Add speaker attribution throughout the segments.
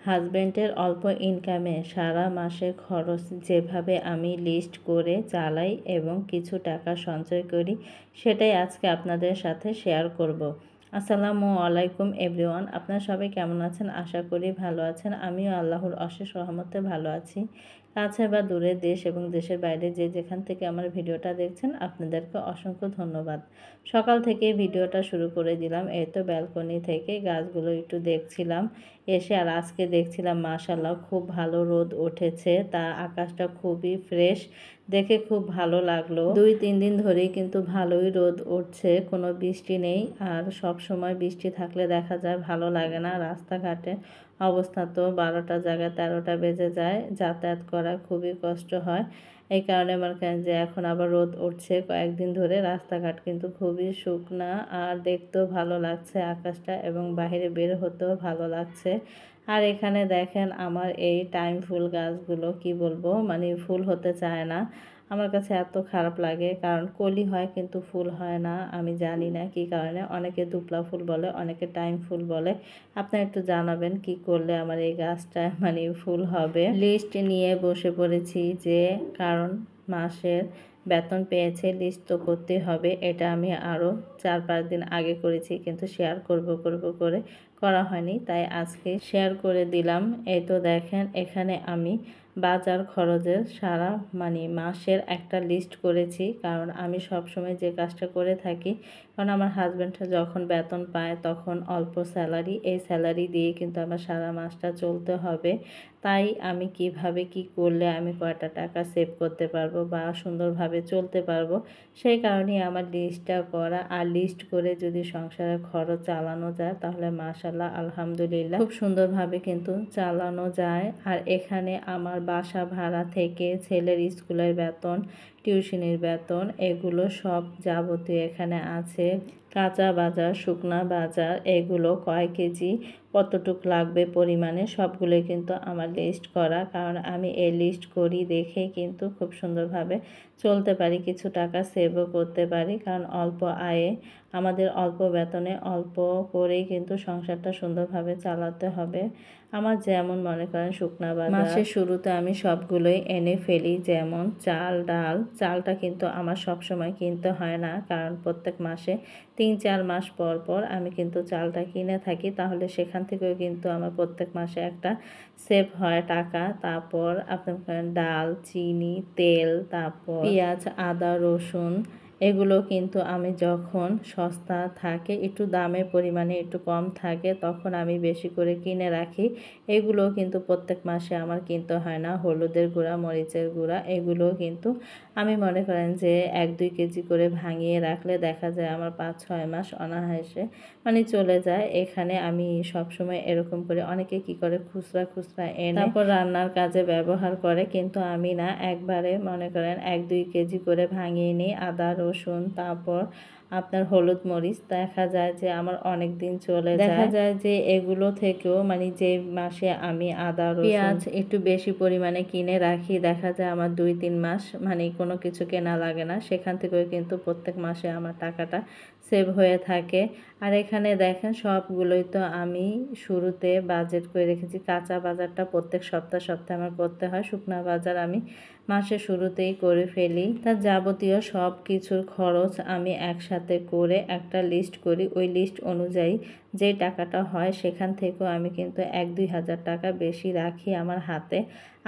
Speaker 1: হাজব্যান্ডের অল্প ইনকামে সারা মাসের খরচ যেভাবে আমি লিস্ট করে চালাই এবং কিছু টাকা সঞ্চয় করি, সেটাই আজকে আপনাদের সাথে শেয়ার করব। আসসালামু আলাইকুম এভরিওয়ান, আপনারা সবাই কেমন আছেন? আশা করি ভালো আছেন। আমিও আল্লাহর অশেষ রহমতে ভালো আছি। কাছে বা দূরে, দেশ এবং দেশের বাইরে যে যেখান থেকে আমার ভিডিওটা দেখছেন, আপনাদেরকে অসংখ্য ধন্যবাদ। সকাল থেকে ভিডিওটা শুরু করে দিলাম। এই তো ব্যালকনি থেকে গাছগুলো একটু দেখছিলাম এসে, আর আজকে দেখছিলাম মাশাআল্লাহ খুব ভালো রোদ উঠেছে, তা আকাশটা খুবই ফ্রেশ, দেখে খুব ভালো লাগলো। 2-3 দিন ধরেই কিন্তু ভালোই রোদ উঠছে, কোনো বৃষ্টি নেই। আর সব সময় বৃষ্টি থাকলে দেখা যায় ভালো লাগে না। রাস্তাঘাটে অবস্থা তো 12টা জায়গায় 13টা বেজে যায়, যাতায়াত করা খুবই কষ্ট হয়। এই কারণে মনে করেন যে এখন আবার রোদ উঠছে কয়েকদিন ধরে, রাস্তাঘাট কিন্তু খুবই শুকনা আর দেখতেও ভালো লাগছে আকাশটা, এবং বাইরে বের হতেও ভালো লাগছে। আর এখানে দেখেন আমার এই টাইম ফুল গাছগুলো, কি বলবো, মানে ফুল হতে চায় না। আমার কাছে এত খারাপ লাগে, কারণ কলি হয় কিন্তু ফুল হয় না। আমি জানি না কী কারণে, অনেকে দুপলা ফুল বলে, অনেকে টাইম ফুল বলে। আপনারা একটু জানাবেন কি করলে আমার এই গাছটা মানে ফুল হবে। লিস্ট নিয়ে বসে পড়েছি, যে কারণ মাসের বেতন পেয়েছে, লিস্ট তো করতেই হবে। এটা আমি আরও 4-5 দিন আগে করেছি, কিন্তু শেয়ার করব করে করা হয়নি, তাই আজকে শেয়ার করে দিলাম। এই তো দেখেন এখানে আমি বাজার খরচের সারা মানে মাসের একটা লিস্ট করেছি, কারণ আমি সব সময় যে কাজটা করে থাকি, কারণ আমার হাজব্যান্ড যখন বেতন পায় তখন অল্প স্যালারি, এই স্যালারি দিয়ে কিন্তু আমার সারা মাসটা চলতে হবে। তাই আমি কিভাবে কি করলে আমি কয়টা টাকা সেভ করতে পারবো বা সুন্দরভাবে চলতে পারবো, সেই কারণেই আমার লিস্টটা করা। আর লিস্ট করে যদি সংসারের খরচ চালানো যায়, তাহলে মাশাআল্লাহ আলহামদুলিল্লাহ খুব সুন্দরভাবে কিন্তু চালানো যায়। আর এখানে আমার বাসা ভাড়া থেকে ছেলের স্কুলের বেতন, টিউশনির বেতন, এগুলো সব যাবতীয় এখানে আছে। কাঁচা বাজার, শুকনা বাজার, এগুলো কয় কেজি কতটুক লাগবে পরিমাণে, সবগুলো কিন্তু আমার লিস্ট করা, কারণ আমি এই লিস্ট করি দেখেই কিন্তু খুব সুন্দরভাবে চলতে পারি, কিছু টাকা সেভও করতে পারি। কারণ অল্প আয়ে, আমাদের অল্প বেতনে অল্প করেই কিন্তু সংসারটা সুন্দরভাবে চালাতে হবে। আমার যেমন মনে করেন শুকনা বাজার মাসের শুরুতে আমি সবগুলোই এনে ফেলি, যেমন চাল, ডাল। চালটা কিন্তু আমার সব সময় কিনতে হয় না, কারণ প্রত্যেক মাসে 3-4 মাস পর পর আমি কিন্তু চালটা কিনে থাকি, তাহলে সেখান থেকেও কিন্তু আমার প্রত্যেক মাসে একটা সেভ হয় টাকা। তারপর আপনার ডাল, চিনি, তেল, তারপর পেঁয়াজ, আদা, রসুন, এগুলো কিন্তু আমি যখন সস্তা থাকে, একটু দামের পরিমাণে একটু কম থাকে, তখন আমি বেশি করে কিনে রাখি। এগুলো কিন্তু প্রত্যেক মাসে আমার কিনতে হয় না। হলুদের গুঁড়া, মরিচের গুঁড়া, এগুলো কিন্তু আমি মনে করেন যে 1-2 কেজি করে ভাঙিয়ে রাখলে দেখা যায় আমার 5-6 মাস অনায়াসে মানে চলে যায়। এখানে আমি সবসময় এরকম করে, অনেকে কি করে খুচরা খুচরা এনে তারপর রান্নার কাজে ব্যবহার করে, কিন্তু আমি না, একবারে মনে করেন 1-2 কেজি করে ভাঙিয়ে নিই। আদা, রসুন, তারপর আপনার হলুদ, মরিচ, দেখা যায় যে আমার অনেক দিন চলে যায়। দেখা যায় যে এগুলো থেকেও মানে যে মাসে আমি আদা, রসুন, পেঁয়াজ একটু বেশি পরিমাণে কিনে রাখি, দেখা যায় আমার 2-3 মাস মানে কোনো কিছু কেনা লাগে না, সেখান থেকেও কিন্তু প্রত্যেক মাসে আমার টাকাটা সেভ হয়ে থাকে। আর এখানে দেখেন সবগুলোই তো আমি শুরুতে বাজেট করে রেখেছি। কাঁচা বাজারটা প্রত্যেক সপ্তাহে সপ্তাহে আমার করতে হয়, শুকনা বাজার আমি মাসের শুরুতেই করে ফেলি। তার যাবতীয় সব কিছুর খরচ আমি একসাথে করে একটা লিস্ট করি। ওই লিস্ট অনুযায়ী যে টাকাটা হয়, সেখান থেকেও আমি কিন্তু 1-2 হাজার টাকা বেশি রাখি আমার হাতে।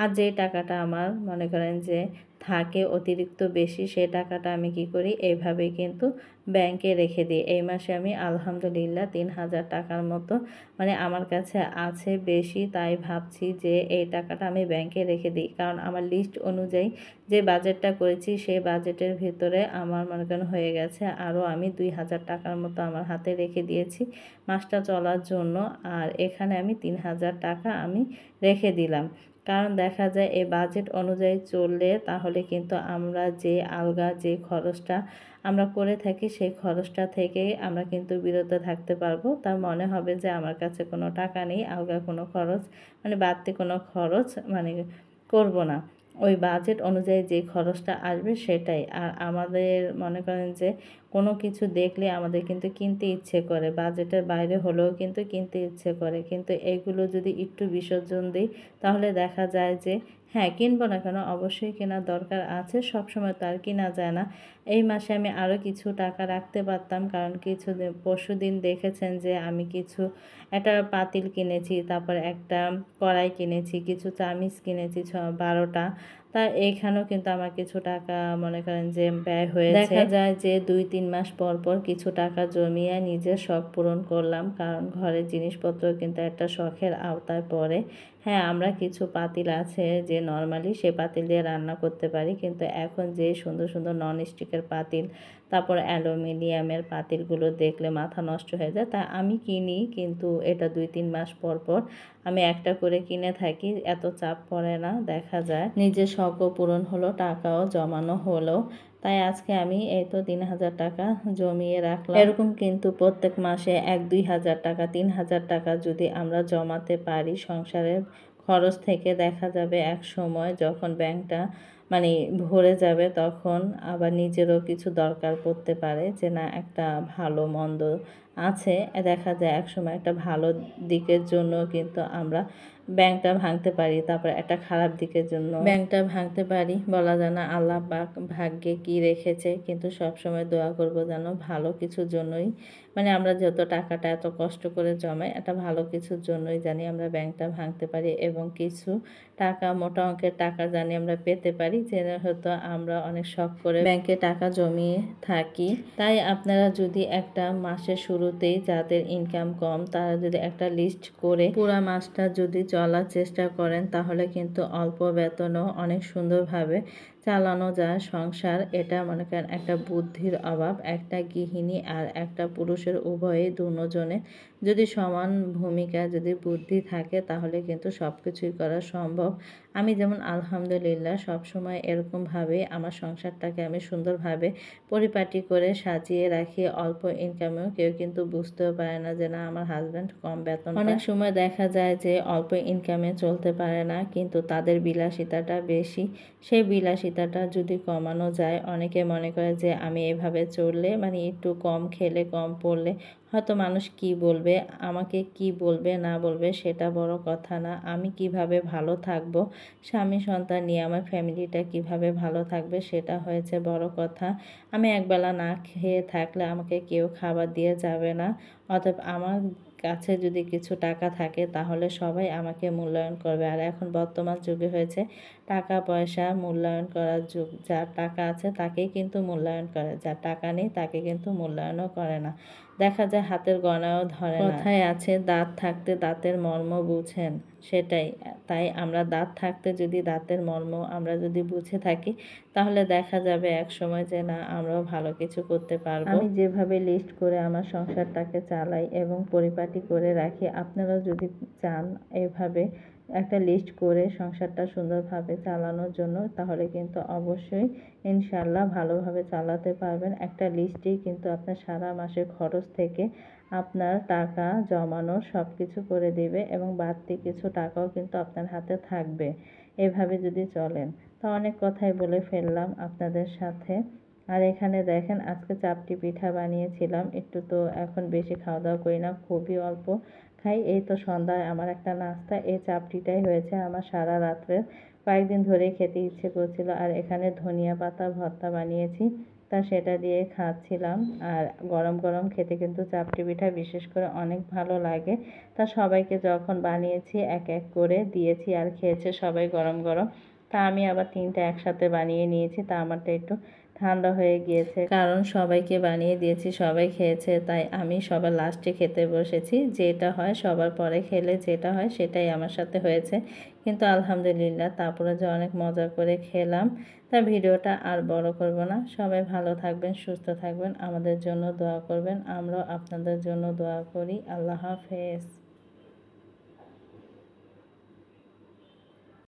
Speaker 1: আর যে টাকাটা আমার মনে করেন যে থাকে অতিরিক্ত বেশি, সে টাকাটা আমি কি করি, এইভাবেই কিন্তু ব্যাংকে রেখে দিই। এই মাসে আমি আলহামদুলিল্লাহ 3,000 টাকার মতো মানে আমার কাছে আছে বেশি, তাই ভাবছি যে এই টাকাটা আমি ব্যাংকে রেখে দিই। কারণ আমার লিস্ট অনুযায়ী যে বাজেটটা করেছি, সেই বাজেটের ভিতরে আমার মনে করেন হয়ে গেছে। আরও আমি 2,000 টাকার মতো আমার হাতে রেখে দিয়েছি মাসটা চলার জন্য। আর এখানে আমি 3,000 টাকা আমি রেখে দিলাম, কারণ দেখা যায় এই বাজেট অনুযায়ী চললে তাহলে কিন্তু আমরা যে আলগা যে খরচটা আমরা করে থাকি, সেই খরচটা থেকে আমরা কিন্তু বিরত থাকতে পারবো। তার মনে হবে যে আমার কাছে কোনো টাকা নেই, আলগা কোনো খরচ মানে বাড়তি কোনো খরচ মানে করব না। ওই বাজেট অনুযায়ী যে খরচটা আসবে সেটাই। আর আমাদের মনে করেন যে কোনো কিছু দেখলে আমাদের কিন্তু কিনতে ইচ্ছে করে, বাজেটের বাইরে হলেও কিন্তু কিনতে ইচ্ছে করে। কিন্তু এগুলো যদি একটু বিসর্জন দিই তাহলে দেখা যায় যে হ্যাঁ, কিনবো না কেন, অবশ্যই কেনার দরকার আছে, সবসময় তো আর কিনা যায় না। এই মাসে আমি আরও কিছু টাকা রাখতে পারতাম, কারণ পরশুদিন দেখেছেন যে আমি কিছু একটা পাতিল কিনেছি, তারপর একটা কড়াই কিনেছি, কিছু চামিচ কিনেছি 12টা। তা এইখানেও কিন্তু আমার কিছু টাকা মনে করেন যে ব্যয় হয়েছে। দেখা যায় যে 2-3 মাস পর পর কিছু টাকা জমিয়ে নিজের শখ পূরণ করলাম, কারণ ঘরের জিনিসপত্র কিন্তু একটা শখের আওতায় পড়ে। হ্যাঁ, আমরা কিছু পাতিল আছে যে নর্মালি সে পাতিল দিয়ে রান্না করতে পারি, কিন্তু এখন যে সুন্দর সুন্দর ননস্টিকের পাতিল, তারপর অ্যালুমিনিয়ামের পাতিলগুলো দেখলে মাথা নষ্ট হয়ে যায়। তাই আমি কিনি, কিন্তু এটা 2-3 মাস পর পর আমি একটা করে কিনে থাকি, এত চাপ পড়ে না। দেখা যায় নিজের শখও পূরণ হলো, টাকাও জমানো হলো। তাই আজকে আমি এই তো 3,000 টাকা জমিয়ে রাখলাম। এরকম কিন্তু প্রত্যেক মাসে 1-2 হাজার টাকা, 3,000 টাকা যদি আমরা জমাতে পারি সংসারের খরচ থেকে, দেখা যাবে এক সময় যখন ব্যাংকটা মানে ভরে যাবে তখন আবার নিজেরও কিছু দরকার পড়তে পারে, যে না একটা ভালো মন্দ আছে। দেখা যায় একসময় একটা ভালো দিকের জন্য কিন্তু আমরা ব্যাংকটা ভাঙতে পারি, তারপর একটা খারাপ দিকের জন্য ব্যাংকটা ভাঙতে পারি। বলা যায় না আল্লাহ পাক ভাগ্যে কি রেখেছে, কিন্তু সবসময় দোয়া করব যেন ভালো কিছুর জন্যই, মানে আমরা যত টাকাটা এত কষ্ট করে জমাই একটা ভালো কিছুর জন্যই জানি আমরা ব্যাংকটা ভাঙতে পারি, এবং কিছু টাকা মোটা অঙ্কের টাকা জানি আমরা পেতে পারি, যে হয়তো আমরা অনেক শখ করে ব্যাংকে টাকা জমিয়ে থাকি। তাই আপনারা যদি একটা মাসের শুরুতেই যাদের ইনকাম কম তারা যদি একটা লিস্ট করে পুরো মাসটা যদি চলার চেষ্টা করেন, তাহলে কিন্তু অল্প বেতনও অনেক সুন্দরভাবে চালানো যায় সংসার। এটা মনে করেন একটা বুদ্ধির অভাব, একটা গৃহিণী আর একটা পুরুষের উভয়ই দুজনে যদি সমান ভূমিকা যদি বুদ্ধি থাকে তাহলে কিন্তু সব কিছুই করা সম্ভব। আমি যেমন আলহামদুলিল্লাহ সবসময় এরকমভাবে আমার সংসারটাকে আমি সুন্দরভাবে পরিপাটি করে সাজিয়ে রাখি। অল্প ইনকামেও কেউ কিন্তু বুঝতেও পারে না যে না আমার হাজব্যান্ড কম বেতন। অনেক সময় দেখা যায় যে অল্প ইনকামে চলতে পারে না, কিন্তু তাদের বিলাসিতাটা বেশি। সেই বিলাসিতাটা যদি কমানো যায়, অনেকে মনে করে যে আমি এভাবে চললে মানে একটু কম খেলে কম পড়লে হয়তো মানুষ কি বলবে, আমাকে কি বলবে না বলবে সেটা বড় কথা না, আমি কিভাবে ভালো থাকবো, স্বামী সন্তান নিয়ে আমার ফ্যামিলিটা কিভাবে ভালো থাকবে সেটা হয়েছে বড় কথা। আমি একবেলা না খেয়ে থাকলে আমাকে কেউ খাবার দিয়ে যাবে না, অতএব আমার কাছে যদি কিছু টাকা থাকে তাহলে সবাই আমাকে মূল্যায়ন করবে। আর এখন বর্তমান যুগে হয়েছে টাকা পয়সা মূল্যায়ন করার যুগ, যার টাকা আছে তাকেই কিন্তু মূল্যায়ন করে, যার টাকা নেই তাকে কিন্তু মূল্যায়নও করে না। দেখা যায় হাতের গয়নাও ধরে না। কথায় আছে দাঁত থাকতে দাঁতের মর্ম বুঝেন, সেটাই। তাই আমরা দাঁত থাকতে যদি দাঁতের মর্ম আমরা যদি বুঝে থাকি তাহলে দেখা যাবে এক সময় যে না আমরাও ভালো কিছু করতে পারবো। আমি যেভাবে লিস্ট করে আমার সংসারটাকে চালাই এবং পরিপাটি করে রাখি, আপনারাও যদি চান এভাবে একটা লিস্ট করে সংসারটা সুন্দরভাবে চালানোর জন্য, তাহলে কিন্তু অবশ্যই ইনশাল্লাহ ভালোভাবে চালাতে পারবেন। একটা লিস্টেই কিন্তু আপনার সারা মাসের খরচ থেকে আপনার টাকা জমানোর সব কিছু করে দেবে, এবং বাড়তি কিছু টাকাও কিন্তু আপনার হাতে থাকবে এভাবে যদি চলেন। তো অনেক কথাই বলে ফেললাম আপনাদের সাথে। আর এখানে দেখেন আজকে চাপটি পিঠা বানিয়েছিলাম, একটু তো এখন বেশি খাওয়া দাওয়া করি না, খুবই অল্প খাই। এই তো সন্ধ্যায় আমার একটা নাস্তা, এই চাপটিটাই হয়েছে আমার সারা রাত্রে, কয়েকদিন ধরেই খেতে ইচ্ছে করছিল। আর এখানে ধনিয়া পাতা ভর্তা বানিয়েছি, তা সেটা দিয়ে খাচ্ছিলাম। আর গরম গরম খেতে কিন্তু চাপটি পিঠা বিশেষ করে অনেক ভালো লাগে। তা সবাইকে যখন বানিয়েছি এক এক করে দিয়েছি আর খেয়েছে সবাই গরম গরম। তা আমি আবার 3টা একসাথে বানিয়ে নিয়েছি, তা আমারটা একটু ঠান্ডা হয়ে গিয়েছে, কারণ সবাইকে বানিয়ে দিয়েছি সবাই খেয়েছে, তাই আমি সবার লাস্টে খেতে বসেছি। যেটা হয় সবার পরে খেলে যেটা হয় সেটাই আমার সাথে হয়েছে, কিন্তু আলহামদুলিল্লাহ তারপরে যে অনেক মজা করে খেলাম। তা ভিডিওটা আর বড় করব না, সবাই ভালো থাকবেন, সুস্থ থাকবেন, আমাদের জন্য দোয়া করবেন, আমরাও আপনাদের জন্য দোয়া করি। আল্লাহ হাফেজ।